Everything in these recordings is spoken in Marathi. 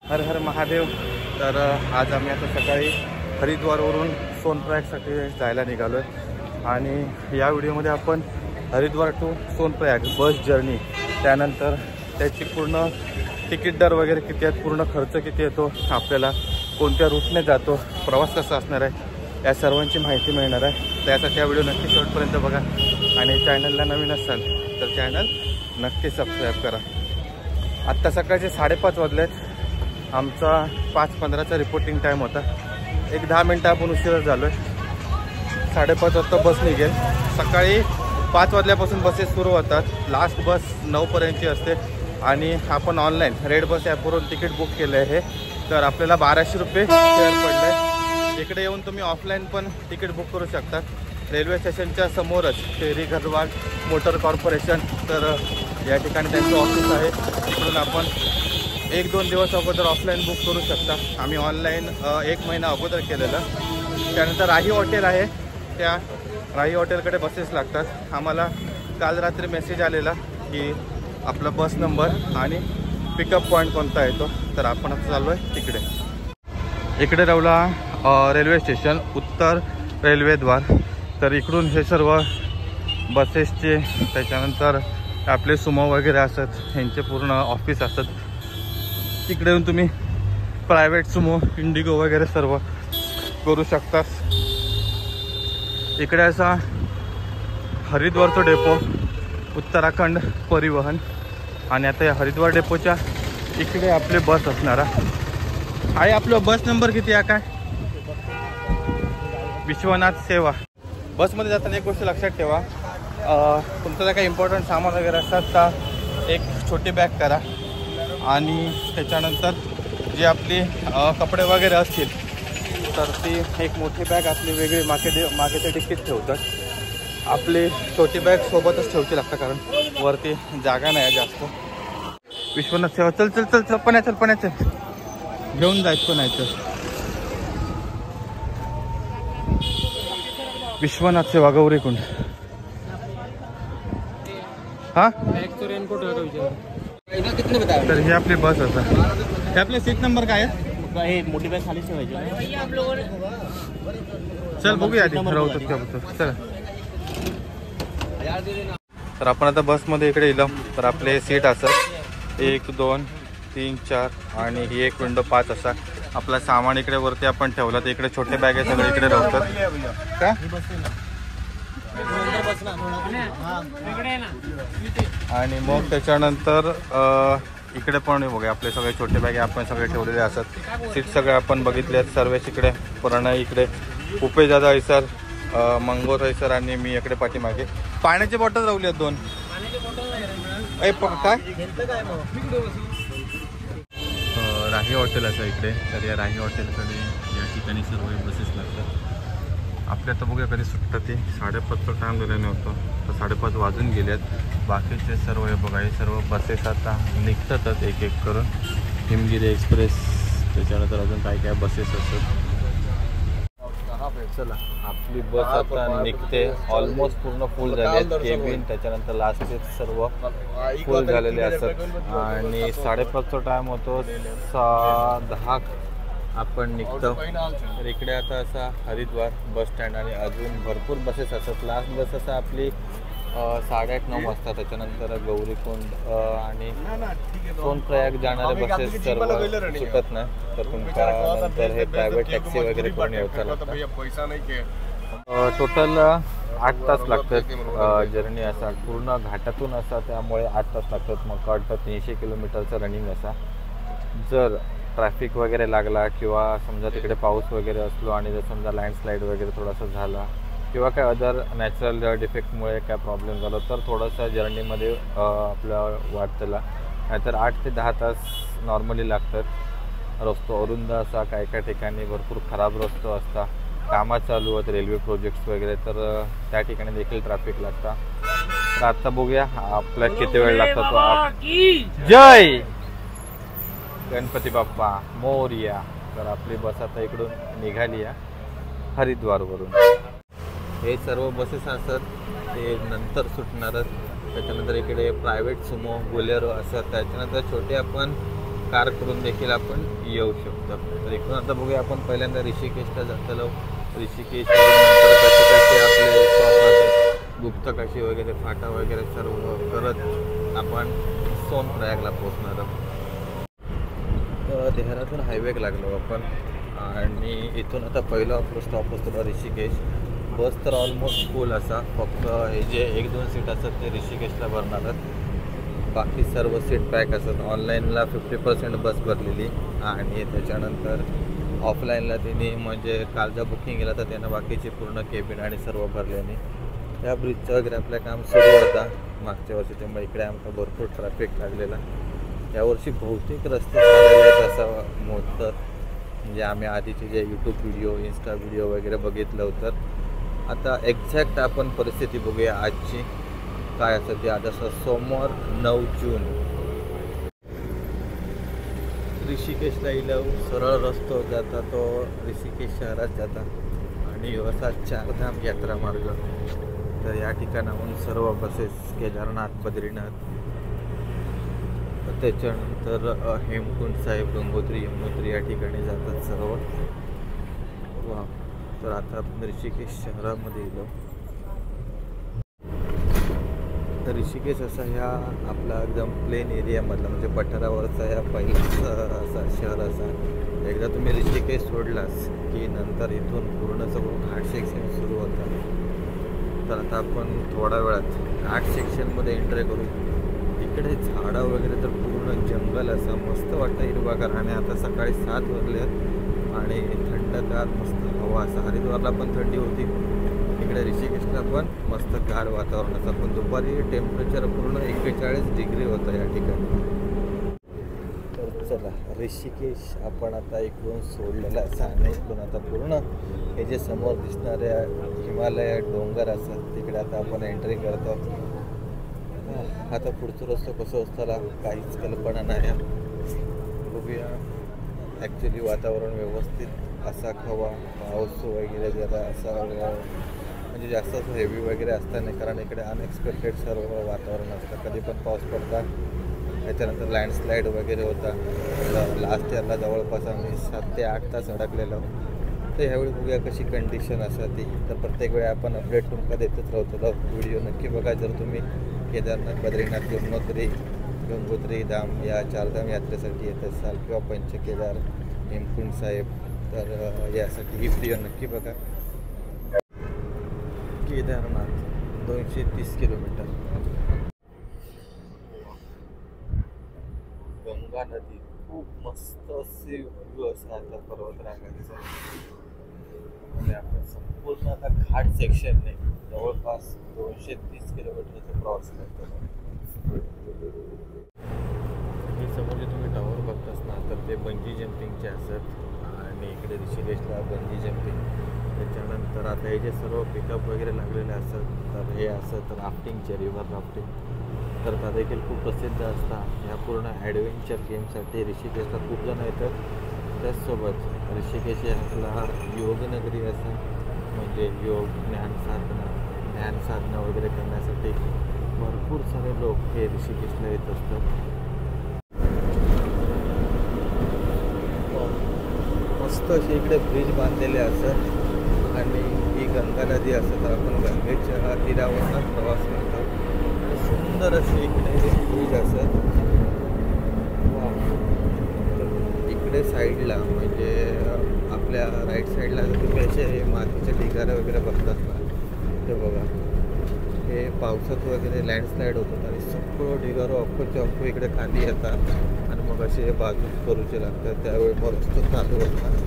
हर हर महादेव। तर आज आम्ही आता सकाळी हरिद्वारवरून सोनप्रयागसाठी जायला निघालो आहे आणि या व्हिडिओमध्ये आपण Haridwar to Sonprayag bus journey, त्यानंतर त्याची पूर्ण तिकीट दर वगैरे किती आहेत, पूर्ण खर्च किती येतो, आपल्याला कोणत्या रूटने जातो, प्रवास कसा असणार आहे, या सर्वांची माहिती मिळणार आहे। त्यासाठी हा व्हिडिओ नक्की शेवटपर्यंत बघा आणि चॅनलला नवीन असाल तर चॅनल नक्की सबस्क्राईब करा। आत्ता सकाळचे 5:30 वाजलेत। आमचा 5:15चा रिपोर्टिंग टाईम होता। एक 10 मिनटं आपण उशिरा झालो आहे। 5:30 वाजता बस निघेल। सकाळी 5 वाजल्यापासून बसेस सुरू होतात। लास्ट बस 9 पर्यंतची असते आणि आपण ऑनलाईन रेड बस ॲपवरून तिकीट बुक केलं आहे। तर आपल्याला 1200 रुपये फेअर पडलं आहे। इकडे येऊन तुम्ही ऑफलाईन पण तिकीट बुक करू शकता। रेल्वे स्टेशनच्या समोरच शेरी गरवाल मोटर कॉर्पोरेशन, तर या ठिकाणी त्यांचं ऑफिस आहे। तिकडून आपण 1-2 दिवस अगोदर ऑफलाईन बुक करू शकता। आम्ही ऑनलाईन 1 महिना अगोदर केलेलं। त्यानंतर राही हॉटेल आहे, त्या राही हॉटेलकडे बसेस लागतात। आम्हाला काल रात्री मेसेज आलेला की आपला बस नंबर आणि पिकअप पॉईंट कोणता येतो, तर आपण आता चाललो आहे तिकडे। इकडे रवला रेल्वे स्टेशन, उत्तर रेल्वे द्वार। तर इकडून हे सर्व बसेसचे, त्याच्यानंतर आपले सुमो वगैरे असतात, ह्यांचे पूर्ण ऑफिस असतात। तिकडे येऊन तुम्ही प्रायव्हेट सुमो, इंडिगो वगैरे सर्व करू शकता। इकडे असा हरिद्वारचा डेपो, उत्तराखंड परिवहन, आणि आता या हरिद्वार डेपोच्या इकडे आपले बस असणार आहे। आपलं बस नंबर किती आहे काय? विश्वनाथ सेवा। बसमध्ये जाताना एक गोष्ट लक्षात ठेवा, तुमचं जर काही इम्पॉर्टंट सामान वगैरे असतात तर एक छोटी बॅग करा आणि त्याच्यानंतर जे आपली कपडे वगैरे असतील तर ती एक मोठी बॅग आपली वेगळी मागे ते डिक्कीत ठेवतात। आपली छोटी बॅग सोबतच ठेवायची लागतं, कारण वरती जागा नाही जास्त। विश्वनाथ सेवा, चल चल चल चल पण्याचं घेऊन जायचं नाही तर। विश्वनाथ सेवा गौरीकुंड। हाँ तर ही आपली बस असा। हे आपले सीट नंबर काय आहे? मोठी बॅग खाली ठेवायची। चल बघूया आधी ठरवतात का बघतो। चल तर आपण आता बसमध्ये इकडे येलो, तर आपले सीट असतात 1, 2, 3, 4 आणि ही एक विंडो 5 असा। आपला सामान इकडे वरती आपण ठेवला, तर इकडे छोटे बॅग आहे सगळे इकडे राहतात का। आणि मग त्याच्यानंतर इकडे पण बघा आपले सगळे छोटे बॅग आपण सगळे ठेवलेले असतात। सीट सगळे आपण बघितले आहेत सर्वेच। इकडे पुराणा, इकडे उपेश दादा हैसर, मंगोर हैसर आणि मी इकडे पाठीमागे। पाण्याची बॉटल लावली आहेत 2 काय। राही हॉटेल असं इकडे, तर या राही हॉटेलकडे या ठिकाणी सर्व बसेस लागतात। आपल्या आता बघूया कधी सुटतं ते। 5:30चा टाईम दिल्याने होतो, तर 5:30 वाजून गेलेत। बाकीचे सर्व हे बघा, हे सर्व बसेस आता निघतातच एक एक करून। हिमगिरी एक्सप्रेस, त्याच्यानंतर अजून काय काय बसेस असतात। चला आपली बस आता निघते। ऑलमोस्ट पूर्ण फुल झाले आहेत केबिन, त्याच्यानंतर लास्ट सीट सर्व फुल झालेले असतात आणि 5:30चा टाईम होतो, 10 आपण निघतो। तर इकडे आता असा हरिद्वार बस स्टँड आणि अजून भरपूर बसेस असतात। लास्ट बस असं आपली 8:30-9 वाजता, त्याच्यानंतर गौरीकुंड आणि सोनप्रयाग जाणारे बसेस सर्व सुटत नाही, तर तुमच्या नंतर हे प्रायव्हेट टॅक्सी वगैरे करून यायचं लागतं। टोटल 8 तास लागतात जर्नी असा, पूर्ण घाटातून असा, त्यामुळे 8 तास लागतात। मग वाटतं 300 किलोमीटरचं रनिंग असा। जर ट्रॅफिक वगैरे लागला किंवा समजा तिकडे पाऊस वगैरे असलो आणि जर समजा लँडस्लाईड वगैरे थोडासा झाला किंवा काय अदर नॅचरल डिफेक्टमुळे काय प्रॉब्लेम झाला तर थोडासा जर्नीमध्ये आपल्या वाटतला, नाहीतर 8 ते 10 तास नॉर्मली लागतात। रस्तो अरुंद असा, काय काय ठिकाणी भरपूर खराब रस्तो असता, कामं चालू आहेत रेल्वे प्रोजेक्ट्स वगैरे, तर त्या ठिकाणी देखील ट्रॅफिक लागतं। तर आता बघूया आपल्याला किती वेळ लागतो तो। जय गणपती बाप्पा मोरया। तर आपली बस आता इकडून निघाली आहे हरिद्वारवरून। हे सर्व बसेस असतात ते नंतर सुटणारच। त्याच्यानंतर इकडे प्रायव्हेट सुमो, बोलेरो असतात, त्याच्यानंतर छोटे आपण कार करून देखील आपण येऊ शकतो. तर इकडून आता बघूया आपण पहिल्यांदा ऋषिकेशला जातलो. ऋषिकेश नंतर कसे कसे आपले स्टॉप गुप्तकाशी वगैरे फाटा वगैरे सर्व करत आपण सोनप्रयागला पोचणार आहोत. तर देहरादून हायवेक लागलो आपण आणि इथून आता पहिला आपलं स्टॉप असतो ऋषिकेश. बस तर ऑलमोस्ट फुल असा, फक्त हे जे 1-2 सीट असतात ते ऋषिकेशला भरणार आहेत. बाकी सर्व सीट पॅक असतात. ऑनलाईनला 50% बस भरलेली आणि त्याच्यानंतर ऑफलाईनला त्यांनी म्हणजे काल जर बुकिंग केलं तर त्यांना बाकीची पूर्ण केबिन आणि सर्व भरल्याने. त्या ब्रिजचं वगैरे आपलं काम सुरू होता मागच्या वर्षी, त्यामुळे इकडे आमचा भरपूर ट्रॅफिक लागलेला. यावर्षी बहुतेक रस्ते झालेले आहेत असं मोठं, म्हणजे आम्ही आधीचे जे यूट्यूब व्हिडिओ इन्स्टा व्हिडिओ वगैरे बघितलं होतं. आता एक्झॅक्ट आपण परिस्थिती बघूया आजची काय असं ते. आता सोमवार 9 जून ऋषिकेशला इलो सरळ रस्तो जाता तो ऋषिकेश शहरात जाता आणि असा 4 धाम यात्रा मार्ग. तर या ठिकाणाहून सर्व बसेस केदारनाथ बद्रीनाथ त्याच्यानंतर हेमकुंड साहेब गंगोत्री यमुनोत्री या ठिकाणी जातात सर्व. वा, तर आता आपण ऋषिकेश शहरामध्ये गेलो. तर ऋषिकेश असा ह्या आपला एकदम प्लेन एरियामधला म्हणजे पठारावरचा ह्या पहिलाच असा शहर असा. एकदा तुम्ही ऋषिकेश सोडलास की नंतर इथून पूर्ण सगळं घाट सेक्शन सुरू होतं. तर आता आपण थोड्या वेळात घाट सेक्शनमध्ये एंट्री करू. इकडे झाडं वगैरे तर पूर्ण जंगल असं मस्त वाटतं हिरवागार. आणि आता सकाळी 7 वाजले आणि थंडगार मस्त हवा असं. हरिद्वारला पण थंडी होती, इकडे ऋषिकेशला पण मस्त गार वातावरणाचं. पण दुपारी टेम्परेचर पूर्ण 41 डिग्री होतं या ठिकाणी. तर चला ऋषिकेश आपण आता इकडून सोडलेलं असं आणि इकडून आता पूर्ण हे जे समोर दिसणाऱ्या हिमालय डोंगर असतात तिकडे आता आपण एंट्री करतो. आता पुढचं रस्ता कसं असताना काहीच कल्पना नाही. बघूया. ॲक्च्युली वातावरण व्यवस्थित असा हवा पाऊस वगैरे जरा असा म्हणजे जास्त असं हेवी वगैरे असतं नाही, कारण इकडे अनएक्सपेक्टेड सर्व वातावरण असतं. कधी पण पाऊस पडता, त्याच्यानंतर लँडस्लाईड वगैरे होता. लास्ट इयरला जवळपास आम्ही 7 ते 8 तास अडकलेलो. तर ह्यावेळी बघूया कशी कंडिशन असते ती. तर प्रत्येक वेळी आपण अपडेट तुमका देतच राहतो. व्हिडिओ नक्की बघा जर तुम्ही केदारनाथ बद्रीनाथ यमुनोत्री गंगोत्री धाम या 4 धाम यात्रेसाठी येत असाल किंवा पंचकेदार हेमकुंड साहेब, तर यासाठी ही व्हिडिओ नक्की बघा. केदारनाथ 230 किलोमीटर. गंगा नदी खूप मस्त असे व्ह्यू असा आता पर्वतरांगांचा. आणि आपण संपूर्ण आता घाट सेक्शनने जवळपास 230 किलोमीटरचा प्रवास करतो. हे समोर जे तुम्ही टावर बघताच ना, तर ते बंजी जम्पिंगचे असतात आणि इकडे ऋषिकेशला बंजी जम्पिंग. त्याच्यानंतर आता हे जे सर्व पिकअप वगैरे लागलेले असतात, तर हे असं तर राफ्टिंगचे रिव्हर राफ्टिंग तर त्या देखील खूप प्रसिद्ध असतात. ह्या पूर्ण ॲडव्हेंचर गेमसाठी ऋषिकेशला खूप जण येतात. त्याचसोबत ऋषिकेश आपला योगनगरी असं म्हणजे योग ज्ञान साधना वगैरे करण्यासाठी भरपूर सारे लोक हे ऋषिकेशला येत असतात. मस्त असे इकडे ब्रिज बांधलेले असतात आणि ही गंगा नदी असं तर आपण गंगेच्या तीरावरच प्रवास करतो. सुंदर असे इकडे ब्रिज असत. इकडे साईडला म्हणजे आपल्या राईट साईडला तुम्ही असे मातीचे ढिगारे वगैरे बघतात ना, ते बघा हे पावसात वगैरे लँडस्लाईड होतात आणि सगळं ढिगारं अख्खोच्या अख्खो इकडे खाली येतात आणि मग असे बाजू करूचे लागतात. त्यावेळी मस्त चालू होतात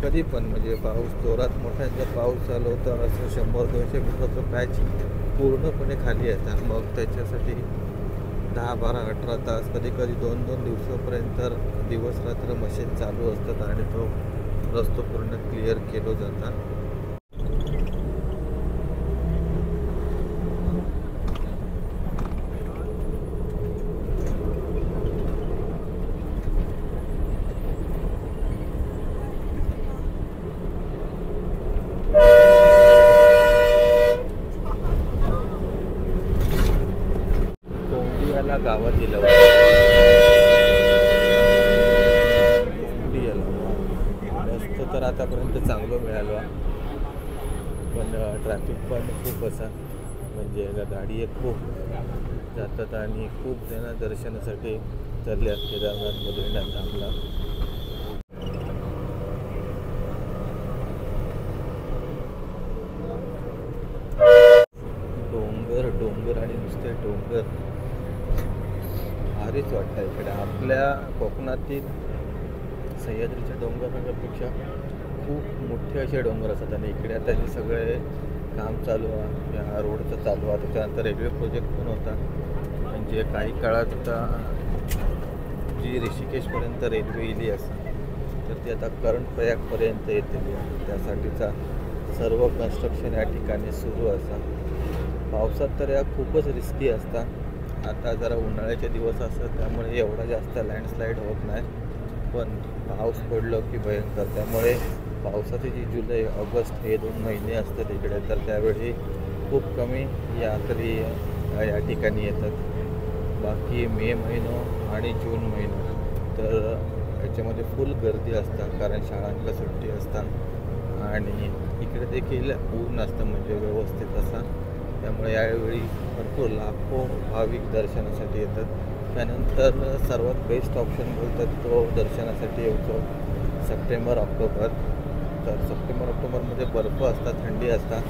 कधी पण, म्हणजे पाऊस जोरात मोठा जर पाऊस चालू तर असं 100-200 मीटरचं पॅच पूर्णपणे खाली येतात. मग त्याच्यासाठी 10-12-18 तास कधी कधी 2-2 दिवसापर्यंत दिवस रात्र मशीन चालू असतात आणि तो रस्तो पूर्ण क्लिअर केला जातात. गावात दिलं तर आतापर्यंत चांगलं मिळालं, पण ट्रॅफिक पण खूप असा, म्हणजे गाडी खूप जातात आणि खूप जण दर्शनासाठी चालले आहेत केदारनाथ बद्रीनाथ धामला. डोंगर डोंगर आणि नुसते डोंगर भारीच वाटतं इकडे. आपल्या कोकणातील सह्याद्रीच्या डोंगरापेक्षा खूप मोठे असे डोंगर असतात आणि इकडे आता हे सगळे काम चालू आहे, या रोडचं चालू आहे. त्याच्यानंतर रेल्वे प्रोजेक्ट पण होता, म्हणजे काही काळात आता जी ऋषिकेशपर्यंत रेल्वे इली असते तर ती आता कर्णप्रयागपर्यंत येते. त्यासाठीचा सर्व कन्स्ट्रक्शन या ठिकाणी सुरू असतात. पावसात तर या खूपच रिस्की असतात. आता जरा उन्हाळ्याचे दिवस असतात त्यामुळे एवढा जास्त लँडस्लाईड होत नाही, पण पाऊस पडलो की भयंकर. त्यामुळे पावसाचे जी जुलै ऑगस्ट हे 2 महिने असतात इकडे, तर त्यावेळी खूप कमी यात्री या ठिकाणी येतात. बाकी मे महिना आणि जून महिना तर याच्यामध्ये फुल गर्दी असतात, कारण शाळांना सुट्टी असतात आणि इकडे देखील ऊन असतं म्हणजे व्यवस्थित असा. त्यामुळे यावेळी भरपूर लाखो भाविक दर्शनासाठी येतात. त्यानंतर सर्वात बेस्ट ऑप्शन बोलतात तो दर्शनासाठी येतो सप्टेंबर ऑक्टोबर. तर सप्टेंबर ऑक्टोबरमध्ये बर्फ असतात, थंडी असतात,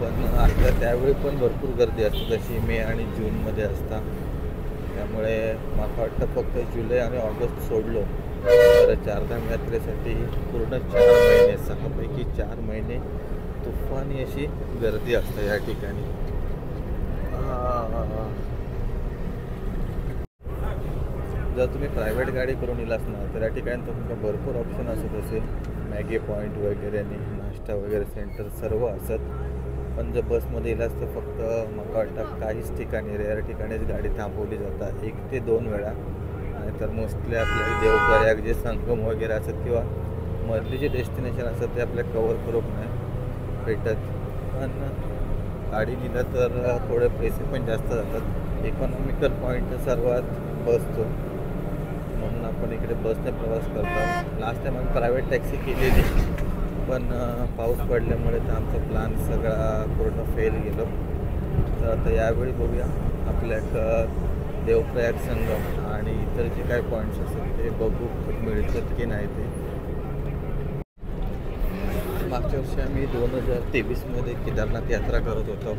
पण आता त्यावेळी पण भरपूर गर्दी असते जशी मे आणि जूनमध्ये असतात. त्यामुळे मला वाटतं फक्त जुलै आणि ऑगस्ट सोडलो तर चारधाम यात्रेसाठी पूर्ण 4 महिने 6 पैकी 4 महिने तुफानी अशी गर्दी असते या ठिकाणी. जर तुम्ही प्रायव्हेट गाडी करून येलास ना तर या ठिकाणी तुमचा भरपूर ऑप्शन असत असेल, मॅगी पॉईंट वगैरे आणि नाश्ता वगैरे सेंटर सर्व असत. पण जर बसमध्ये येलास तर फक्त मला वाटतं काहीच ठिकाणी रेअर ठिकाणीच गाडी थांबवली जातात 1 ते 2 वेळा. नाहीतर मोस्टली आपल्या देवप्रयाग जे संगम वगैरे असतात किंवा मधली जे डेस्टिनेशन असतात ते आपल्या कवर करून नाही भेटत. पण गाडी दिलं तर थोडे पैसे पण जास्त जातात. इकॉनॉमिकल पॉईंट सर्वात बसतो, म्हणून आपण इकडे बसने प्रवास करतो. लास्ट टाईम आम्ही प्रायव्हेट टॅक्सी केलेली, पण पाऊस पडल्यामुळे तर आमचा प्लॅन सगळा पूर्ण फेल गेलो. तर आता यावेळी बघूया आपल्या देवप्रयाग संगम आणि इतर जे काही पॉईंट्स असतात ते बघू मिळतात की नाही ते. मागच्या वर्षी आम्ही 2023मध्ये केदारनाथ यात्रा करत होतो.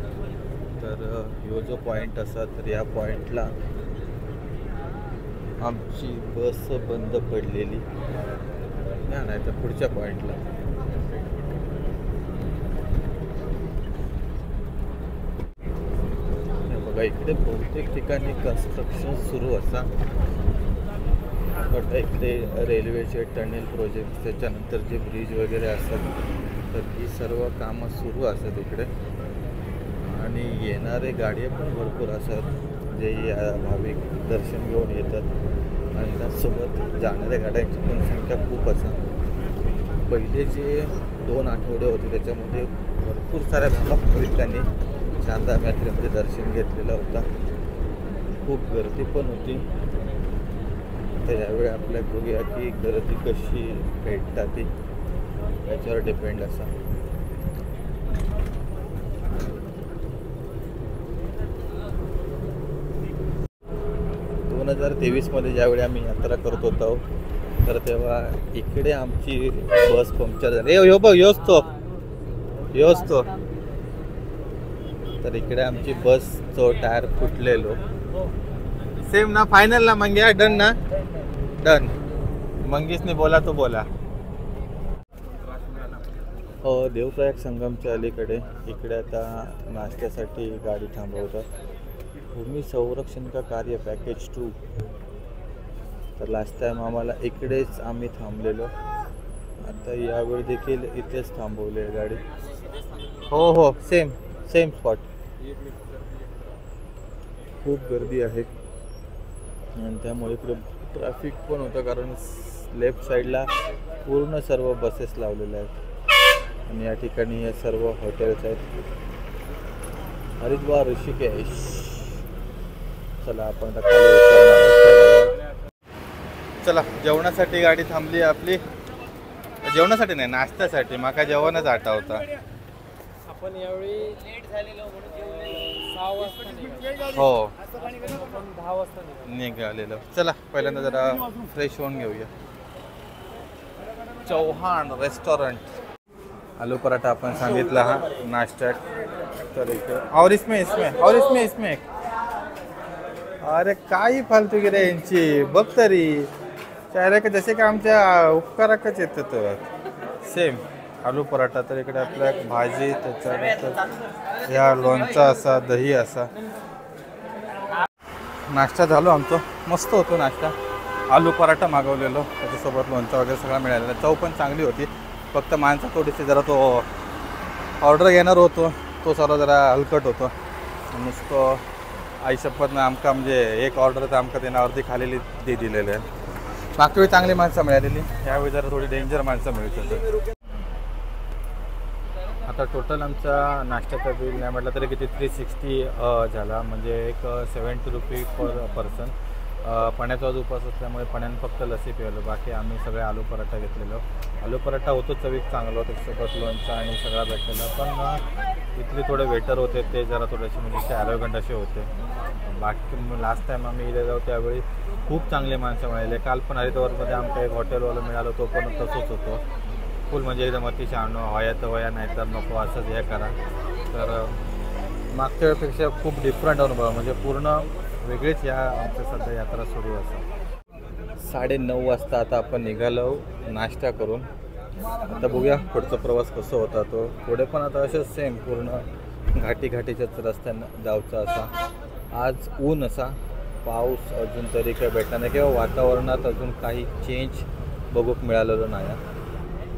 तर ह्यो जो पॉईंट असा तर या पॉईंटला आमची बस बंद पडलेली नाही तर पुढच्या पॉईंटला. बघा इकडे बहुतेक ठिकाणी कन्स्ट्रक्शन सुरू असा. पण इकडे रेल्वेचे टनेल प्रोजेक्ट त्याच्यानंतर जे ब्रिज वगैरे असतात तर ही सर्व कामं सुरू असतात इकडे. आणि येणारे गाड्या पण भरपूर असतात जे भाविक दर्शन घेऊन येतात आणि त्यासोबत जाणाऱ्या गाड्यांची पण संख्या खूप असतात. पहिले जे 2 आठवडे होते त्याच्यामध्ये भरपूर साऱ्या भाविकांनी चारधाम यात्रेमध्ये दर्शन घेतलेलं होता. खूप गर्दी पण होती. तर यावेळी आपल्या बघूया की गर्दी कशी भेटतात ती याच्यावर डिपेंड असा. दोन 2023मध्ये ज्यावेळी आम्ही यात्रा करत होतो तर तेव्हा इकडे आमची बस पंक्चर झाली. यो बघ योच तो तर इकडे आमची बसचं टायर फुटलेलो. सेम ना फायनल ना मंग्या डन ना डन. मंगेशने बोला तो बोला. हो देवप्रयाग संगमच्या अलीकडे इकडे आता नाश्त्यासाठी गाडी थांबवतात. भूमी संरक्षण का कार्य पॅकेज 2. तर लास्ट टाइम आम्हाला इकडेच आम्ही थांबलेलो. आता यावेळी देखील इथेच थांबवली गाडी. हो सेम स्पॉट. खूप गर्दी आहे आणि त्यामुळे इकडे ट्रॅफिक पण होतं कारण लेफ्ट साईडला पूर्ण सर्व बसेस लावलेल्या आहेत आणि या ठिकाणी हे सर्व हॉटेल्स आहेत. हरिद्वार ऋषिकेश. चला आपण आता खाली उतरणार. चला जेवणासाठी गाडी थांबली आपली. जेवणासाठी नाही, नाश्त्यासाठी. माका जेवणच आठवता. आपण यावेळी लेट झालेलो म्हणून जेवलेलो 6 वाजता निघालो. हो, आपण 10 वाजता निघालेलो. चला पहिल्यांदा जरा फ्रेश होऊन घेऊया. चौहान रेस्टॉरंट. आलू पराठा आपण सांगितला हा नाश्ता. तर इथे और इसमें अरे काही फालतूगिरी आहे यांची. बघ तरी चेहरे का जसे का आमच्या उपकाराकच येतं सेम. आलू पराठा. तर इकडे आपल्या भाजी, त्याच्यानंतर ह्या लोणचा असा, दही असा. नाश्ता झालो आमचं, मस्त होतो नाश्ता. आलू पराठा मागवलेलो, त्याच्यासोबत लोणचा वगैरे सगळा मिळालेला. चव पण चांगली होती. फक्त माणसं थोडीशी जरा तो ऑर्डर घेणार होतो तो सर्व जरा हलकट होतो. नुसतं आईशपथनं आमका म्हणजे एक ऑर्डर तर आमका त्यानं अर्धी खालेली दे दिलेली आहे. मागच्या वेळी चांगली माणसं मिळालेली, यावेळी जरा थोडी डेंजर माणसं मिळत होतं. आता टोटल आमचा नाश्त्याचा बिल नाही म्हटलं तरी किती 360 झाला, म्हणजे एक 70 रुपये पर पर्सन. पाण्याचा उपास असल्यामुळे पाण्यानं फक्त लसी पिवलं. बाकी आम्ही सगळे आलू पराठा घेतलेलो. आलू पराठा होतो चवीक चांगलं होतं, त्याच्यासोबत लोणचा आणि सगळा भेटलेला. पण इथले थोडे वेटर होते ते जरा थोडेसे म्हणजे ॲरोगंट असे होते. बाकी लास्ट टाईम आम्ही इथे जाऊ त्यावेळी खूप चांगले माणसं मिळाले. काल पण हरिद्वारमध्ये आमचं एक हॉटेलवाला मिळालं, तो पण तसंच होतो. फुल म्हणजे एकदम अतिशय होया तर होया, नाही तर नको असंच हे करा. तर मागच्या वेळेपेक्षा खूप डिफरंट अनुभव, म्हणजे पूर्ण वेगळीच या आमच्या सध्या यात्रा सुरू असते. 9:30 वाजता आता आपण निघालो नाश्ता करून. आता बघूया पुढचा प्रवास कसा होता तो. पुढे पण आता असंच सेम पूर्ण घाटीच्याच रस्त्यानं जाऊचा असा. आज ऊन असा, पाऊस अजून तरी काही भेटला नाही किंवा वातावरणात अजून काही चेंज बघूक मिळालेलं नाही.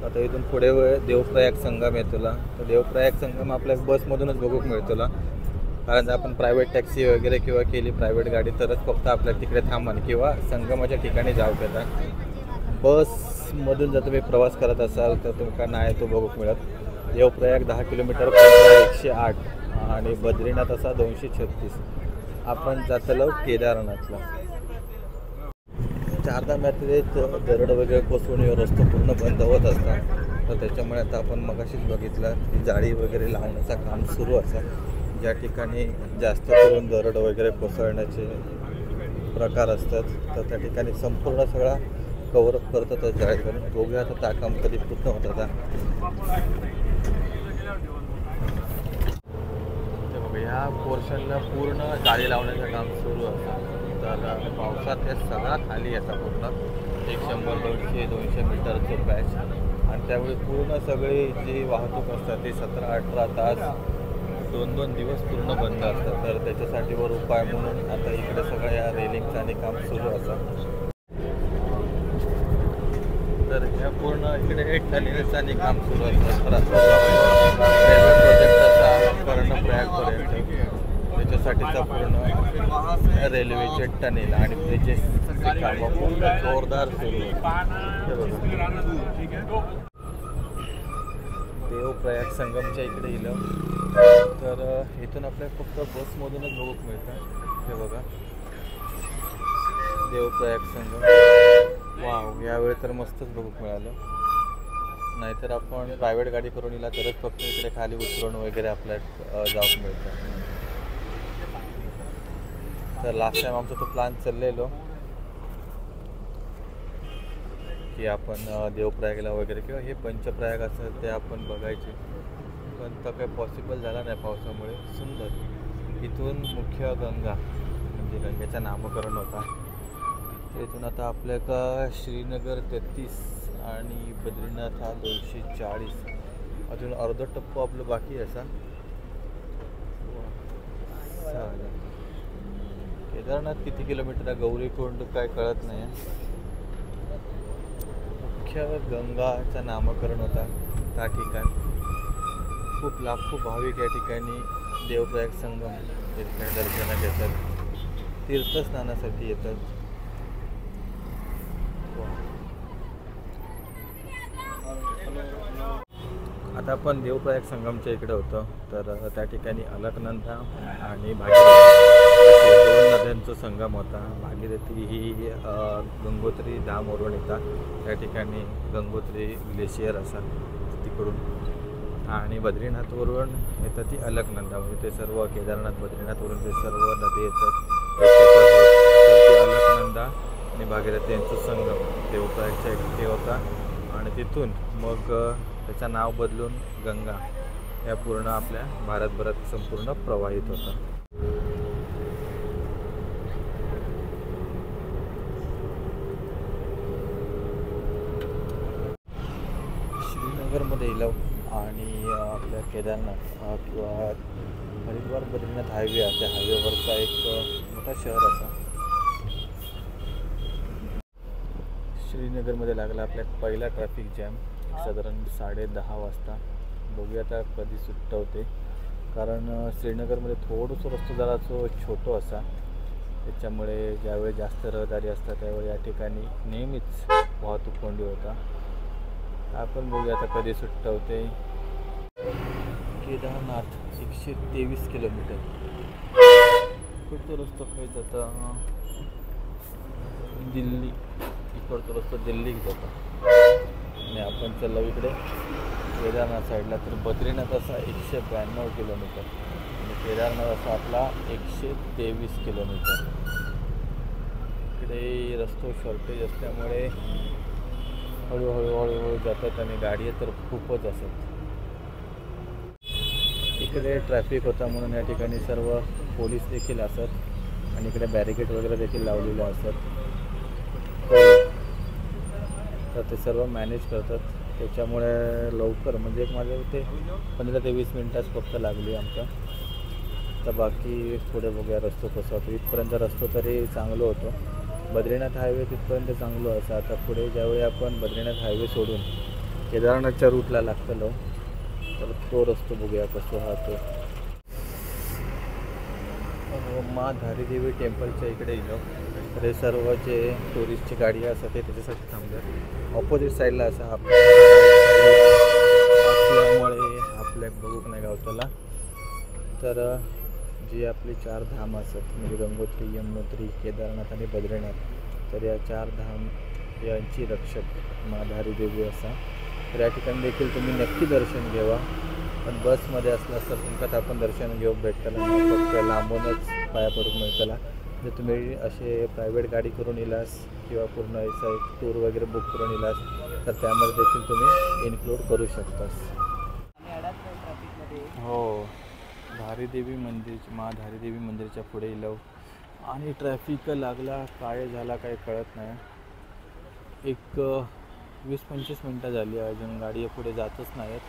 आता इथून पुढे देवप्रयाग संगम येतोला. तर देवप्रयाग संगम आपल्या बसमधूनच बघूक मिळतोला, कारण आपण प्रायव्हेट टॅक्सी वगैरे किंवा केली प्रायव्हेट गाडी तरच फक्त आपल्या तिकडे थांबण किंवा संगमाच्या ठिकाणी जाऊ देता. बसमधून जर तुम्ही प्रवास करत असाल तर तुमका नाही तो बघूक मिळत. देवप्रयाग 10 किलोमीटर 108 आणि बद्रीनाथ असा 236. आपण जातलो केदारनाथला. चारधामातले दरड वगैरे कोसळून रस्ता पूर्ण बंद होत असतात. तर त्याच्यामुळे आता आपण मगाशीच बघितलं की जाळी वगैरे लावण्याचं काम सुरू असतं. ज्या ठिकाणी जास्त करून दरड वगैरे कोसळण्याचे प्रकार असतात तर त्या ठिकाणी संपूर्ण सगळा कव्हरअप करतात जाळी करून. बघूया आता त्या काम कधी पूर्ण होत आता. ते बघा ह्या पोर्शनला पूर्ण जाळी लावण्याचं काम सुरू असतं. तर पावसात हे सगळा खाली येतात पूर्ण 100-200 मीटरचं पॅच. आणि त्यावेळी पूर्ण सगळी जी वाहतूक असतात ती 17-18 तास 2-2 दिवस पूर्ण बंद असतात. तर त्याच्यासाठी वर उपाय म्हणून आता इकडे सगळं या रेलिंगचं आणि काम सुरू असतं. तर ह्या पूर्ण इकडे टनेलचं आणि काम सुरू असतं. तर रेल्वे प्रोजेक्ट असा कर्णप्रयागपर्यंत त्याच्यासाठीचा पूर्ण रेल्वेचे टनेल आणि ब्रिजेसचे कामं पूर्ण जोरदार सुरू देवप्रयाग संगमच्या इकडे गेलं तर इथून आपल्याला फक्त बसमधूनच बघूक मिळतं. हे बघा देवप्रयाग संगम. वाव, यावेळी तर मस्तच बघूक मिळालं. नाहीतर आपण प्रायव्हेट गाडी करून येला तरच फक्त इकडे खाली उतरून वगैरे आपल्याला जाऊक मिळतं. तर लास्ट टाइम आमचा तो प्लॅन चाललेलो की आपण देवप्रयागला वगैरे किंवा हे पंचप्रयाग असं ते आपण बघायचे, पण तर काही पॉसिबल झाला नाही पावसामुळे. सुंदर इथून मुख्य गंगा म्हणजे गंगेचं नामकरण होता. इथून आता आपल्या का श्रीनगर 33 आणि बद्रीनाथ हा 240. अजून अर्धा टप्पा आपलं बाकी असा. केदारनाथ किती किलोमीटर आहे, गौरीकुंड काय कळत नाही. मुख्य गंगाचं नामकरण होता त्या ठिकाणी. खूप लाखो भाविक या ठिकाणी देवप्रयाग संगम या ठिकाणी दर्शनात येतात, तीर्थस्नानासाठी येतात. आता आपण देवप्रयाग संगमच्या इकडे होतो. तर त्या ठिकाणी अलकनंदा आणि भागीरथी नद्यांचा संगम होता. भागीरथी ही गंगोत्री धामवरून येतात. त्या ठिकाणी गंगोत्री ग्लेशियर असा तिकडून, आणि बद्रीनाथवरून येतात ती अलकनंदा. म्हणजे ते सर्व केदारनाथ बद्रीनाथवरून ते सर्व नदी येतात. अलकनंदा आणि भागीरथी यांचा संगम देवप्रयागच्या इथे होता, आणि तिथून मग त्याचं नाव बदलून गंगा या पूर्ण आपल्या भारतभरात संपूर्ण प्रवाहित होता. श्रीनगरमध्ये इलव आणि आपल्या केदारनाथ किंवा हरिद्वार बद्रीनाथ हायवे आहे, त्या हायवेवरचा एक मोठा शहर असा. श्रीनगरमध्ये लागला आपल्या पहिला ट्रॅफिक जॅम साधारण 10:30 वाजता. बघूया आता कधी सुट्ट होते, कारण श्रीनगरमध्ये थोडंसं रस्ता जरा छोटं असा, त्याच्यामुळे ज्यावेळी जास्त रहदारी असतात त्यावेळी या ठिकाणी नेहमीच वाहतूक कोंडी होता. आपण बघूया आता कधी सुट्ट होते. केदारनाथ 123 किलोमीटर. इकडचा रस्ता काय जाता दिल्ली, इकडचा रस्ता दिल्लीत जाता, आणि आपण चाललो इकडे केदारनाथ साईडला. तर बद्रीनाथ असा 192 किलोमीटर आणि केदारनाथ असा आपला 123 किलोमीटर. इकडे रस्ते शॉर्टेज असल्यामुळे हळूहळू जातात, आणि गाडी तर खूपच असत. इकडे ट्रॅफिक होता म्हणून या ठिकाणी सर्व पोलीस देखील असत, आणि इकडे बॅरिकेड वगैरे देखील लावलेले असतात. तर ते सर्व मॅनेज करतात, त्याच्यामुळे लवकर म्हणजे एक माझ्या इथे 15 ते 20 मिनटाच फक्त लागली आमच्या. तर बाकी पुढे बघूया रस्तो कसं होतं. इथपर्यंत रस्तो तरी चांगलं होतं. बद्रीनाथ हायवे तिथपर्यंत चांगलं असं. आता पुढे ज्यावेळी आपण बद्रीनाथ हायवे सोडून केदारनाथच्या रूटला लागतलो, तर तो रस्तो बघूया कसं राहतो. मा धारीदेवी टेम्पलच्या इकडे गेलो, तर हे सर्व जे टुरिस्टची गाडी असतात ते त्याच्यासाठी थांबतात. ऑपोजिट साईडला असं असल्यामुळे आपल्या बघूक नाही गावताला. तर जी आपली 4 धाम असतात म्हणजे गंगोत्री, यमुनोत्री, केदारनाथ आणि बद्रीनाथ, तर या 4 धाम यांची रक्षक मा धारीदेवी असा. तर या ठिकाणी देखील तुम्ही नक्की दर्शन घ्यावा. पण बसमध्ये असलास तर तुमच्यात आपण दर्शन घेऊ भेटताला, फक्त लांबूनच पाया पडून मिळताला. जर तुम्ही असे प्रायव्हेट गाडी करून येलास किंवा पूर्ण असं एक टूर वगैरे बुक करून येलास तर त्यामध्ये देखील तुम्ही इन्क्लूड करू शकतास. हो, धारीदेवी मंदिर, मा धारीदेवी मंदिरच्या पुढे इलव, आणि ट्रॅफिक लागला काय झाला काय कळत नाही. एक 20-25 मिनटं झाली, अजून गाडी पुढे जातच नाहीत.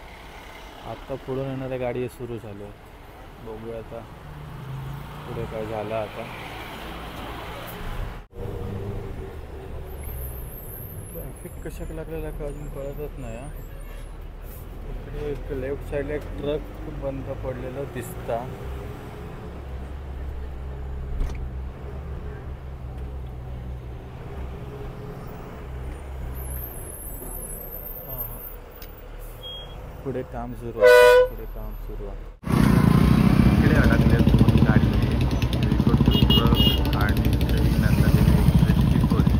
आता पुढून येणाऱ्या गाडी सुरू झाल्या. बघूया आता पुढे काय झालं. आता ट्रॅफिक कशाक लागलेला का अजून कळतच नाही. इकडे एक लेफ्ट साईडला एक ट्रक बंद पडलेलं दिसता. पुढे काम सुरू आहे, पुढे काम सुरू आहे. इकडे अडकले 2 गाडी, ट्रक आणि नंदादेवी सोडली.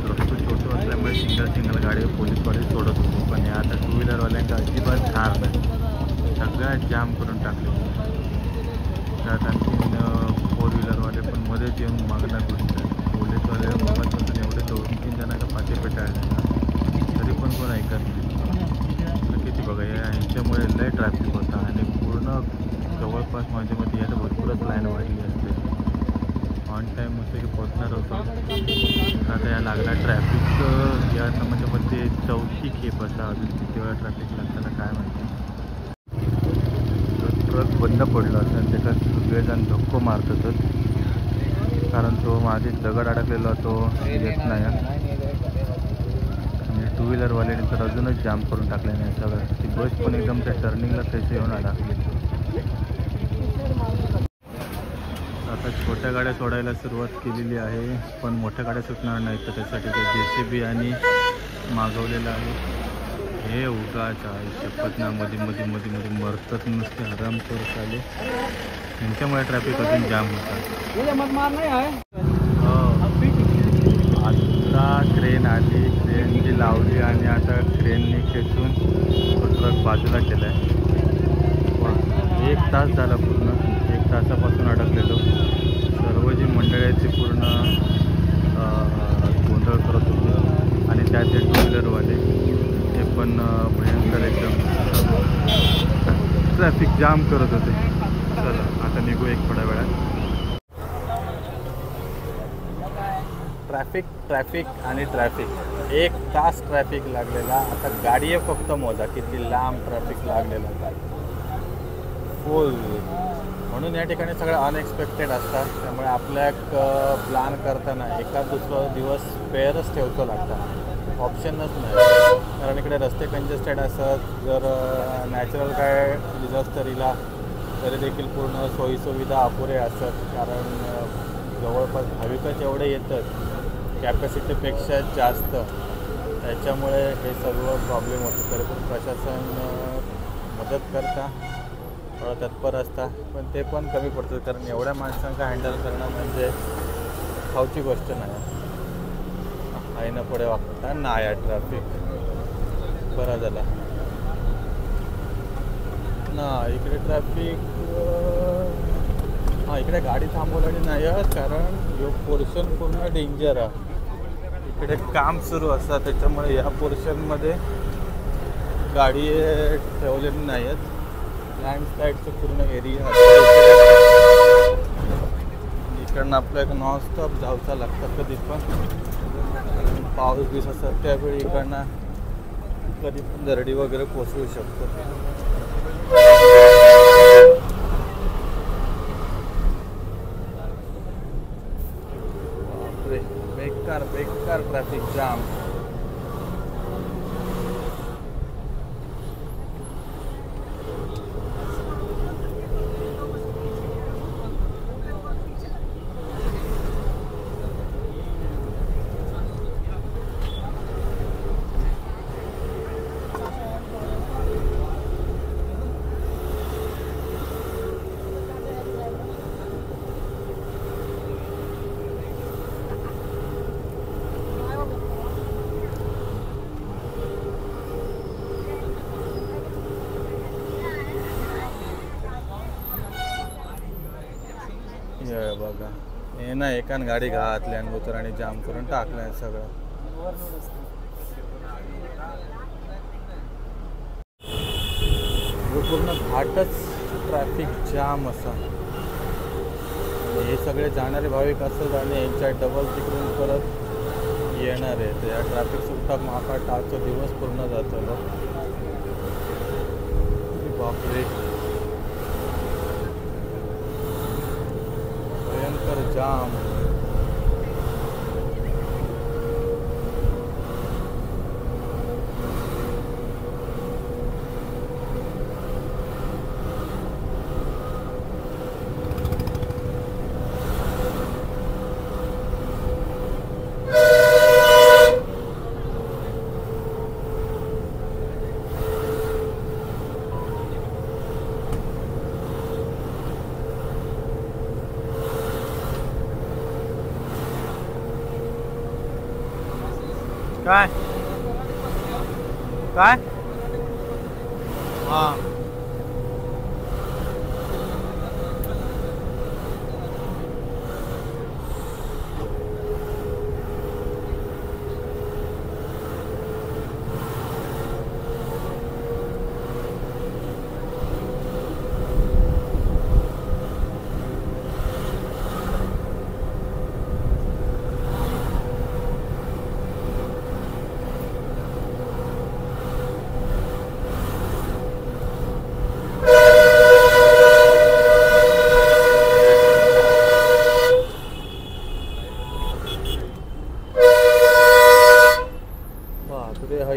रस्ते छोटो असल्यामुळे सिंगल गाडी पोलीसवाले सोडत होतो, पण आता 2 व्हीलरवाल्यांचा अजिबात थार नाही, सगळ्यात जाम करून टाकले. त्यात आणखीन 4 व्हीलरवाले पण मध्येच येऊन मागणं घुसतात. पोलीसवाले मगापासून एवढे 2-3 जणांना पाठी पेटाळले तरी पण कोण ऐकत नाही. किती बघा यांच्यामुळे लय ट्रॅफिक होता, आणि पूर्ण जवळपास माझ्या मध्ये यात भरपूरच लाईन वाढली असते. ऑन टाईम मस्त की पोचणार होतो. आता या लागला ट्रॅफिक या म्हणजे मध्ये 4थी खेप असा, अजून किती वेळा ट्रॅफिक लागताना काय माहिती. ट्रक बंद पडला असेल, त्याच्यात सगळेजण धक्को मारतातच, कारण तो माझे दगड अडकलेला तो येत नाही. 2 व्हीलरवाल्याने तर अजूनच जाम करून टाकले नाही सगळं. ती बस पण एकदम त्या टर्निंगला त्याचे येऊन अडकली. आता छोट्या गाड्या सोडायला सुरुवात केलेली आहे, पण मोठ्या गाड्या सुटणार नाही, तर त्यासाठी ते JCB आणि मागवलेलं आहे. हे उगाच आहे शपथ ना, मध्ये मरतात नुसते आराम करत आले. त्यांच्यामुळे ट्रॅफिक अजून जाम होतं. आता क्रेन आली, क्रेन जी लावली आणि आता क्रेनने खेचून तो ट्रक बाजूला केला आहे. 1 तास झाला पूर्ण, 1 तासापासून अडकलेलो. सर्व जी मंडळाची पूर्ण गोंधळ करत होते आणि त्यात ते टू व्हीलरवाले ते पण भयंकर एकदम ट्रॅफिक जाम करत होते. चला आता निघू एक थोड्या वेळात. ट्रॅफिक आणि ट्रॅफिक 1 तास ट्रॅफिक लागलेला. आता गाडी आहे फक्त मोजा किती लांब ट्रॅफिक लागलेला काय फुल. म्हणून या ठिकाणी सगळं अनएक्सपेक्टेड असतात. त्यामुळे आपल्या प्लॅन करताना एखाद दुसरा दिवस स्पेअरच ठेवतो लागतात, ऑप्शनच नाही. कारण इकडे रस्ते कंजेस्टेड असतात. जर नॅचरल काय डिझास्टर इला तरी देखील पूर्ण सोयीसुविधा अपुरे असतात. कारण जवळपास भाविकच एवढे येतात कॅपॅसिटीपेक्षा जास्त, त्याच्यामुळे हे सर्व प्रॉब्लेम होते. तरी पण प्रशासन मदत करता, तत्पर असता, पण ते पण कमी पडतं. कारण एवढ्या माणसांना हँडल करणं म्हणजे खाऊची गोष्ट नाही. आईनं पुढे वागता ना या ट्रॅफिक बरा झाला ना. इकडे ट्रॅफिक इकडे गाडी थांबवलेली नाही आहे कारण यो पोर्शन पूर्ण डेंजर आहे. इकडे काम सुरू असतात, त्याच्यामुळे या पोर्शनमध्ये गाडी ठेवलेली नाही आहेत. लँडस्लाईडचं पूर्ण एरिया इकडनं आपल्याला नॉनस्टॉप जाऊचं लागतं. कधी पण पाऊस दिवस असतात त्यावेळी इकडनं कधी पण दरडी वगैरे कोसळू शकतो. बापरे, बेकार ट्रॅफिक जाम. बघा हे ना एकान गाडी घातल्या आणि उतराने जाम करून टाकलंय सगळं. पूर्ण घाटच ट्रॅफिक जाम असा. हे सगळे जाणारे भाविक असत आणि यांच्या डबल तिकडून परत येणार आहे. तर या ट्रॅफिक सुद्धा माका टाकचा दिवस पूर्ण जातो. बापरे, भयंकर जाम. काय काय हां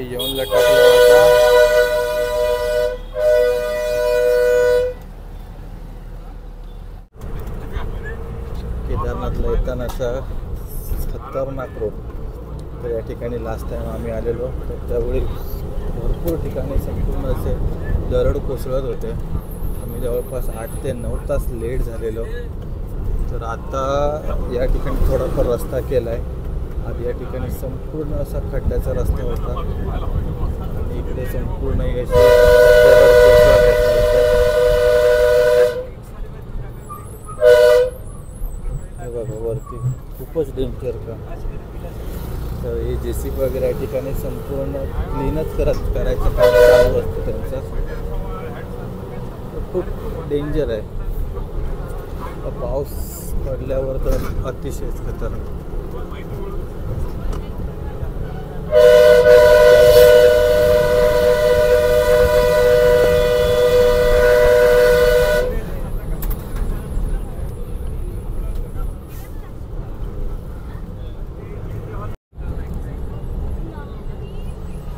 येऊन लटकलं होता. केदारनाथला येतानाचा खतरनाक रोड. तर या ठिकाणी लास्ट टाइम आम्ही आलेलो तर त्यावेळी भरपूर ठिकाणी संपूर्ण असे दरड कोसळत होते. आम्ही आम्ही जवळपास 8 ते 9 तास लेट झालेलो. तर आता या ठिकाणी थोडाफार रस्ता केला आहे. आधी या ठिकाणी संपूर्ण असा खड्ड्याचा रस्ता होता आणि इकडे संपूर्ण हे बघा वरती खूपच डेंजर का. तर हे JCB वगैरे या ठिकाणी संपूर्ण क्लीनच करायचं काम चालू असतं त्यांचं. खूप डेंजर आहे. पाऊस पडल्यावर तर अतिशयच खतरनाक.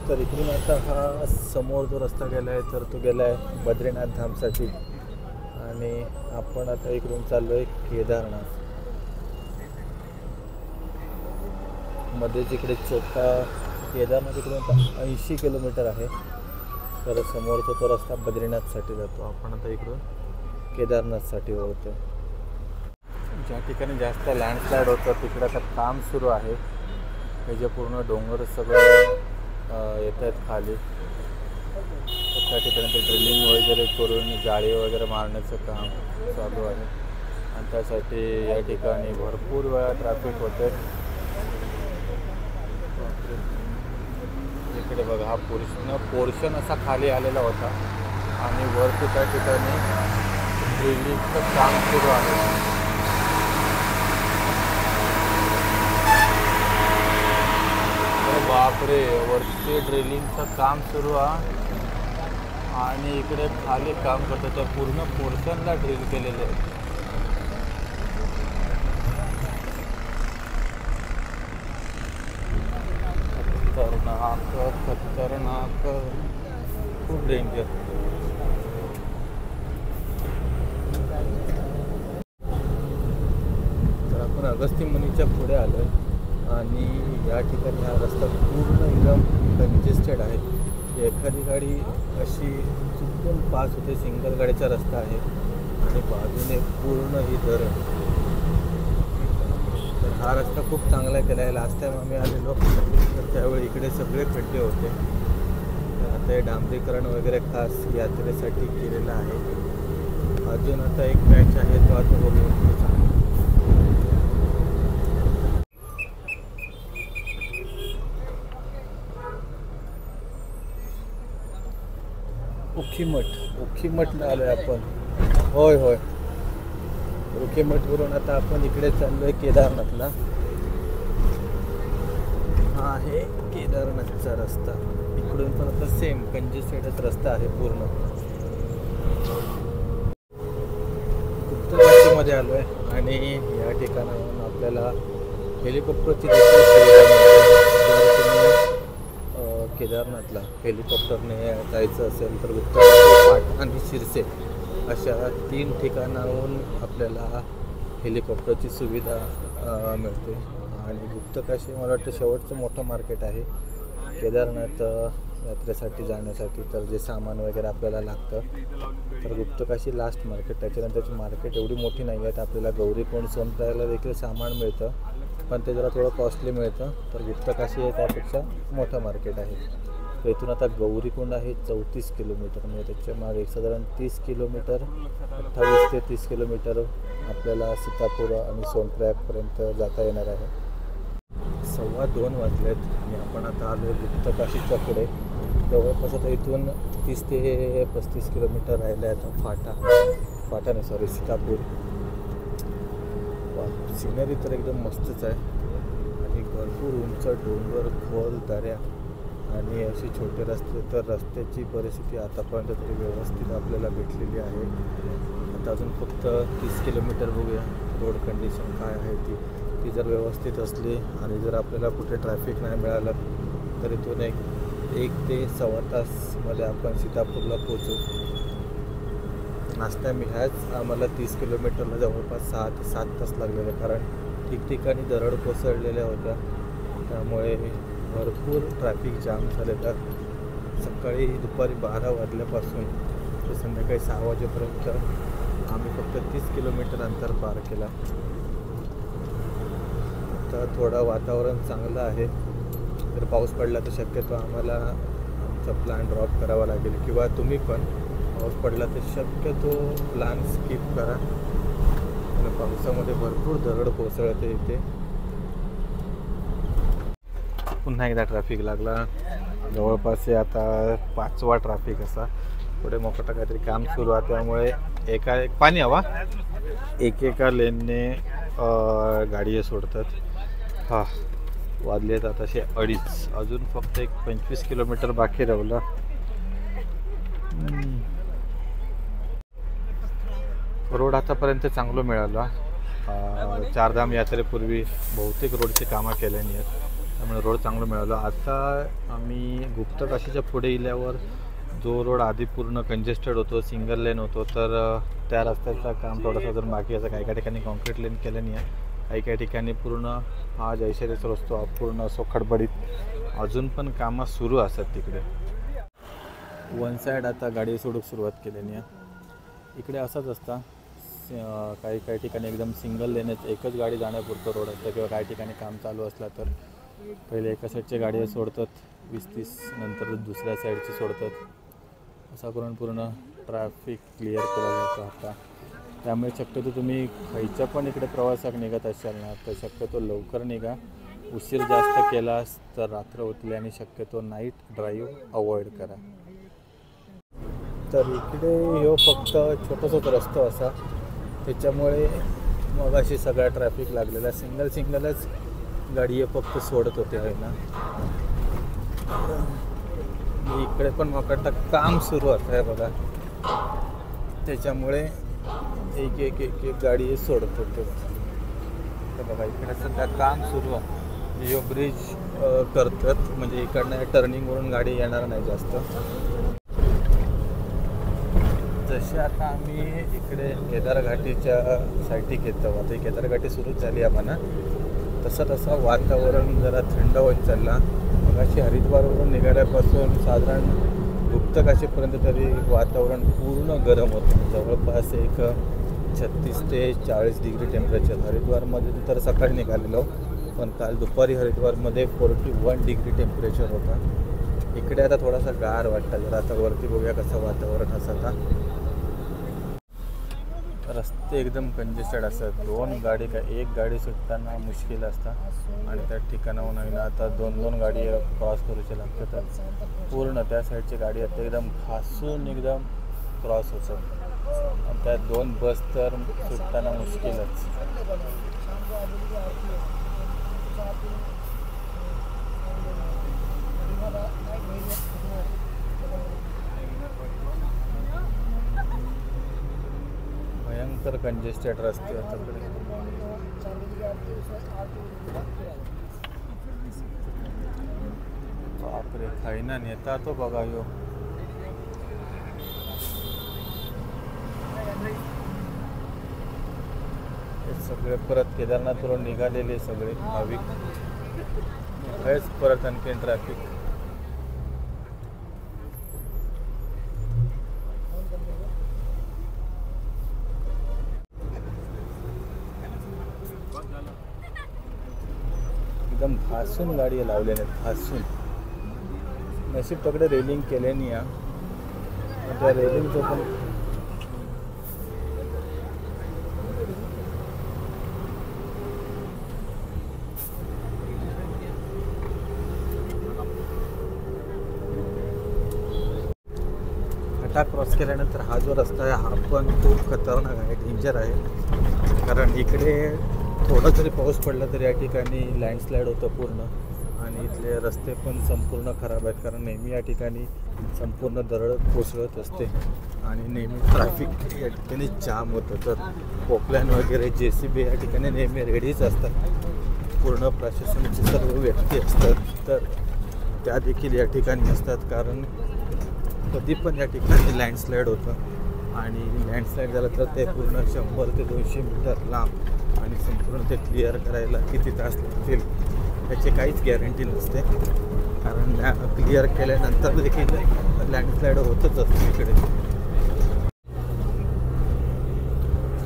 तर इकडून आता हा समोर जो रस्ता गेला आहे तर तो गेला आहे बद्रीनाथ धामसाठी आणि आपण आता इकडून चाललो आहे केदारनाथ. मध्ये जिकडे छोटा केदारनाथ इकडून आता 80 किलोमीटर आहे. तर समोरचा तो रस्ता बद्रीनाथसाठी जातो. आपण आता इकडून केदारनाथसाठी वळतो. ज्या ठिकाणी जास्त लँडस्लाईड होतं तिकडे आता काम सुरू आहे. हे जे पूर्ण डोंगर सगळं येत आहेत खाली. त्या ठिकाणी ते ड्रिलिंग वगैरे करून जाळी वगैरे मारण्याचं काम चालू आहे आणि त्यासाठी या ठिकाणी भरपूर वेळा ट्रॅफिक होते. इकडे बघा हा पोर्शन असा खाली आलेला होता आणि वरती त्या ठिकाणी ड्रिलिंगचं काम सुरू आहे. बापरे, वरती ड्रिलिंगचं काम सुरू आहे आणि इकडे खाली काम करतं. त्या पूर्ण पोर्शनला ड्रिल केलेलं आहे. खतरनाक खूप डेंजर. तर आपण अगस्त्यमुनीच्या पुढे आलो आहे आणि या ठिकाणी हा रस्ता पूर्ण एकदम कंजेस्टेड आहे. एखादी गाडी अशी चुकून पास होते. सिंगल गाडीचा रस्ता आहे आणि बाजूने पूर्ण ही धरण. तर हा रस्ता खूप चांगला केला आहे. लास्ट टाईम आम्ही आलेलो तर त्यावेळी इकडे सगळे खड्डे होते. तर आता हे डांबरीकरण वगैरे खास यात्रेसाठी केलेलं आहे. अजून आता एक पॅच आहे तो आता बघू. उखीमठला आलो आहे आपण. होय उखीमठवरून आता आपण इकडे चाललो आहे केदारनाथला. हा आहे केदारनाथचा रस्ता. इकडून पण आता सेम कंजेस्टेडच रस्ता आहे पूर्ण. गुप्तकाशीमध्ये आलो आहे आणि या ठिकाणाहून आपल्याला हेलिकॉप्टरची देखील सुविधा मिळते. केदारनाथला हेलिकॉप्टरने जायचं असेल तर गुप्तकाशी, पाट आणि शिरसे अशा 3 ठिकाणाहून आपल्याला हेलिकॉप्टरची सुविधा मिळते. आणि गुप्तकाशी मला वाटतं शेवटचं मोठं मार्केट आहे केदारनाथ यात्रेसाठी जाण्यासाठी. तर जे सामान वगैरे आपल्याला लागतं तर गुप्तकाशी लास्ट मार्केट. त्याच्यानंतरची मार्केट एवढी मोठी नाही आहे. तर आपल्याला गौरीकुंड, सोनप्रयागला देखील सामान मिळतं पण ते जरा थोडं कॉस्टली मिळतं. तर गुप्तकाशी हे त्यापेक्षा मोठं मार्केट आहे. तर इथून आता गौरीकुंड आहे 34 किलोमीटर. म्हणजे त्याच्या मागे साधारण 30 किलोमीटर, 28 ते 30 किलोमीटर आपल्याला सीतापूर आणि सोनप्रयागपर्यंत जाता येणार आहे. 2:15 वाजलेत आणि आपण आता आलो आहे गुप्तकाशीच्या पुढे. जवळपास आता इथून 30 ते 35 किलोमीटर राहिलं आहे. आता फाटा नाही सॉरी सीतापूर. सिनरी तर एकदम मस्तच आहे आणि भरपूर उंच डोंगर, खोल दऱ्या आणि असे छोटे रस्ते. तर रस्त्याची परिस्थिती आतापर्यंत तरी व्यवस्थित आपल्याला भेटलेली आहे. आता अजून फक्त 30 किलोमीटर बघूया रोड कंडिशन काय आहे ती जर व्यवस्थित असली आणि जर आपल्याला कुठे ट्रॅफिक नाही मिळालं तर इथून 1 ते सव्वा तासमध्ये आपण सीतापूरला पोचू. नाश्ता मी ह्याच आम्हाला 30 किलोमीटरला जवळपास 6 ते 7 तास लागलेले. कारण ठिकठिकाणी दरड कोसळलेल्या होत्या त्यामुळे भरपूर ट्रॅफिक जाम झाले. तर सकाळी दुपारी 12 वाजल्यापासून तर संध्याकाळी 6 वाजेपर्यंत आम्ही फक्त 30 किलोमीटर अंतर पार केला. आता थोडं वातावरण चांगलं आहे. जर पाऊस पडला तर शक्यतो आम्हाला आमचा प्लॅन ड्रॉप करावा लागेल, किंवा तुम्ही पण पाऊस पडला तर शक्यतो प्लॅन स्किप करा. आणि पावसामध्ये भरपूर दरड कोसळते इथे. पुन्हा एकदा ट्रॅफिक लागला. जवळपास आता 5वा ट्रॅफिक असा. पुढे मोठं काहीतरी काम सुरू आहे, त्यामुळे एक पाणी हवा एकेका लेनने गाडी सोडतात. हां, वाजलेत आताशे 2:30. अजून फक्त एक 25 किलोमीटर बाकी राहिलं. रोड आतापर्यंत चांगलं मिळालं. चारधाम यात्रेपूर्वी बहुतेक रोडचे कामं केल्याने आहेत, त्यामुळे रोड चांगलं मिळालं. आता आम्ही गुप्तकाशीच्या पुढे गेल्यावर जो रोड आधी पूर्ण कंजेस्टेड होतो, सिंगल लेन होतो, तर त्या रस्त्याचं काम थोडंसं अजून बाकी असं. काही काही ठिकाणी कॉन्क्रीट लेन केल्याने आहे, काही ठिकाणी पूर्ण हा जयशरीचा रस्ता पूर्ण असो खडबडीत. अजून पण कामं सुरू असतात तिकडे. वन साईड आता गाडी सोडूक सुरुवात केल्याने आहे. इकडे असंच असतं. काही ठिकाणी एकदम सिंगल लेनच एकच गाडी जाण्यापुरतं रोड असतं, किंवा काही ठिकाणी काम चालू असलं तर पहिले एका साईडच्या गाड्या सोडतात 20-30, नंतर दुसऱ्या साईडची सोडतात. असा करून पूर्ण ट्रॅफिक क्लिअर केला जातो आता. त्यामुळे शक्यतो तुम्ही खायच्या पण इकडे प्रवासात निघत असाल ना, तर शक्यतो लवकर निघा. उशीर जास्त केलास तर रात्र होतील, आणि शक्यतो नाईट ड्राईव्ह अवॉइड करा. तर इकडे ह्यो फक्त छोटासाच रस्ता असा, त्याच्यामुळे मग अशी सगळा ट्रॅफिक लागलेला. सिंगलच गाडी फक्त सोडत होते आहे ना. इकडे पण मोठं काम सुरू असं आहे बघा, त्याच्यामुळे एक गाडी सोडत होते. तर बघा इकडे सध्या काम सुरू आहे. जो ब्रिज करतात, म्हणजे इकडनं टर्निंगवरून गाडी येणार नाही जास्त. जसे आता आम्ही इकडे केदारघाटीच्या साईटी घेतो, आता केदार घाटी सुरू झाली आम्हाला, तसं वातावरण जरा थंड होत चालला. मग अशी हरिद्वारवरून निघाल्यापासून साधारण गुप्तकाशीपर्यंत तरी वातावरण पूर्ण गरम होतं. जवळपास एक 36 ते 40 डिग्री टेम्परेचर. हरिद्वारमध्ये तर सकाळी निघालेलो, पण काल दुपारी हरिद्वारमध्ये 41 डिग्री टेम्परेचर होता. इकडे आता थोडासा गार वाटतं जरा. आता वरती बघूया कसं वातावरण असं. आता रस्ते एकदम कंजेस्टेड असतात. एक गाडी सुटताना मुश्किल असतात, आणि त्या ठिकाणाहून आता 2 गाडी क्रॉस करूचे लागतात. पूर्ण त्या साईडची गाडी आता एकदम खासून एकदम क्रॉस होतात, आणि त्या 2 बस तर सुटताना मुश्किलच. भयंकर कंजेस्टेड रस्ते आता. बापरे, खाईना नेता तो बघा यो. हे सगळे परत केदारनाथवरून निघालेले सगळे भाविक. हेच परत आणखी ट्रॅफिक. एकदम घासून गाडी लावल्या आहेत, घासून. नशीब तकडे रेलिंग केल्याने या, त्या रेलिंगचं पण घाटा क्रॉस केल्यानंतर हा जो रस्ता आहे हा पण खूप खतरनाक आहे, डेंजर आहे. कारण इकडे थोडा जरी पाऊस पडला तरी या ठिकाणी लँडस्लाईड होतं पूर्ण, आणि इथले रस्ते पण संपूर्ण खराब आहेत. कारण नेहमी या ठिकाणी संपूर्ण दरड कोसळत असते, आणि नेहमी ट्रॅफिक या ठिकाणी जाम होतं. तर पोकलॅन वगैरे JCB या ठिकाणी नेहमी रेडीच असतात. पूर्ण प्रशासनाचे सर्व व्यक्ती असतात, तर त्या देखील या ठिकाणी असतात. कारण कधी पण या ठिकाणी लँडस्लाईड होतं, आणि लँडस्लाईड झालं तर ते पूर्ण 100 ते 200 मीटर लांब, आणि संपूर्ण ते क्लिअर करायला किती तास लागतील त्याची काहीच गॅरंटी नसते. कारण क्लिअर केल्यानंतर देखील लँडस्लाईड होतच असते इकडे.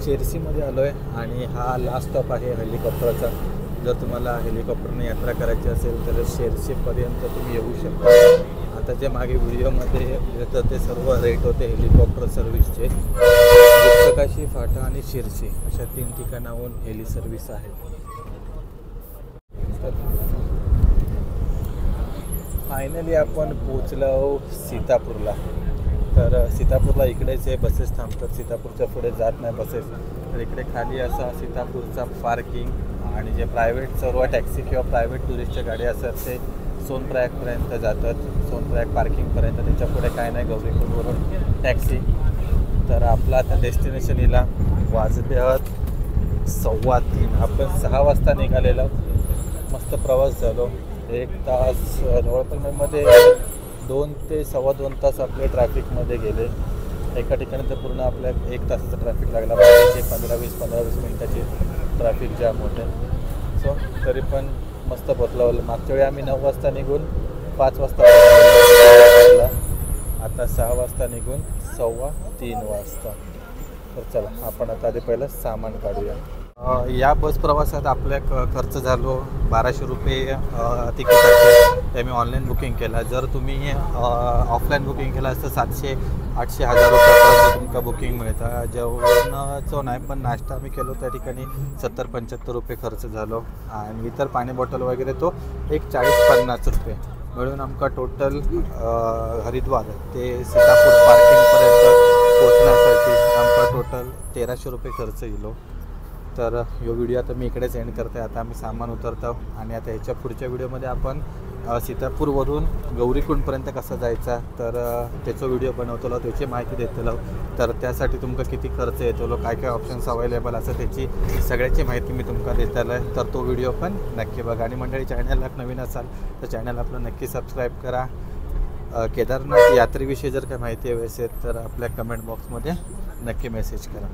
शेरसीमध्ये आलो आहे आणि हा लास्ट स्टॉप आहे हेलिकॉप्टरचा. जर तुम्हाला हेलिकॉप्टरने यात्रा करायची असेल तर शेरसीपर्यंत तुम्ही येऊ शकता. आता जे मागे व्हिडिओमध्ये येतं ते सर्व रेट होते हेलिकॉप्टर सर्व्हिसचे. गुप्तकाशी, फाटा आणि शिरसी अशा 3 ठिकाणाहून हेली सर्व्हिस आहे. फायनली आपण पोचलो सीतापूरला. तर सीतापूरला इकडेच हे बसेस थांबतात, सीतापूरच्या पुढे जात नाही बसेस. तर इकडे खाली असा सीतापूरचा पार्किंग आणि जे प्रायव्हेट सर्व टॅक्सी किंवा प्रायव्हेट टुरिस्टच्या गाड्या असतात ते सोनप्रयागपर्यंत जातात, सोनप्रयाग पार्किंगपर्यंत. त्याच्या पुढे काय नाही, गौरीकुंडवरून टॅक्सी. तर आपला आता डेस्टिनेशन हिला वाजले आहेत 3:15. आपण 6 वाजता निघालेलो. मस्त प्रवास झालो. 1 तास जवळपासमध्ये 2 ते 2.25 तास आपले ट्रॅफिकमध्ये गेले. एका ठिकाणी तर पूर्ण आपल्या 1 तासाचा ट्रॅफिक लागला. बाकीचे 15-20 मिनिटाची ट्रॅफिक जाम होते. सो तरी पण मस्त बदलावलं. मागच्या वेळी आम्ही 9 वाजता निघून 5 वाजता पोहोचलो. आता 6 वाजता निघून 2:15 वाजता. तर चला आपण आता आधी पहिलं सामान काढूया. या बस प्रवासात आपल्या खर्च झालो 1200 रुपये तिकीटाचे. ते मी ऑनलाईन बुकिंग केला. जर तुम्ही ऑफलाईन बुकिंग केलं असतं 700-800 हजार रुपयापर्यंत तुमका बुकिंग मिळतं. जेवणाचं नाही पण नाश्ता आम्ही केलो त्या ठिकाणी 70-75 रुपये खर्च झालो. आणि इतर पाणी बॉटल वगैरे तो एक 40-50 रुपये मिळून आमका टोटल हरिद्वार ते सीतापूर पार्किंगपर्यंत पोचण्यासाठी आमका टोटल 1300 रुपये खर्च येलो. तर यो व्हिडिओ आता मी इकडेच एंड करते. आता आम्ही सामान उतरतो आणि आता ह्याच्या पुढच्या व्हिडिओमध्ये आपण सीतापूरवरून गौरीकुंडपर्यंत कसं जायचा तर त्याचा व्हिडिओ बनवतो, त्याची माहिती देतो. तर त्यासाठी तुमका किती खर्च येतो, काय काय ऑप्शन्स अवेलेबल असं त्याची सगळ्याची माहिती मी तुमका देताल. तर तो व्हिडिओ पण नक्की बघा. आणि मंडळी चॅनलला नवीन असाल तर चॅनल आपलं नक्की सबस्क्राईब करा. केदारनाथ यात्रेविषयी जर काही माहिती हवी असेल तर आपल्या कमेंट बॉक्समध्ये नक्की मेसेज करा.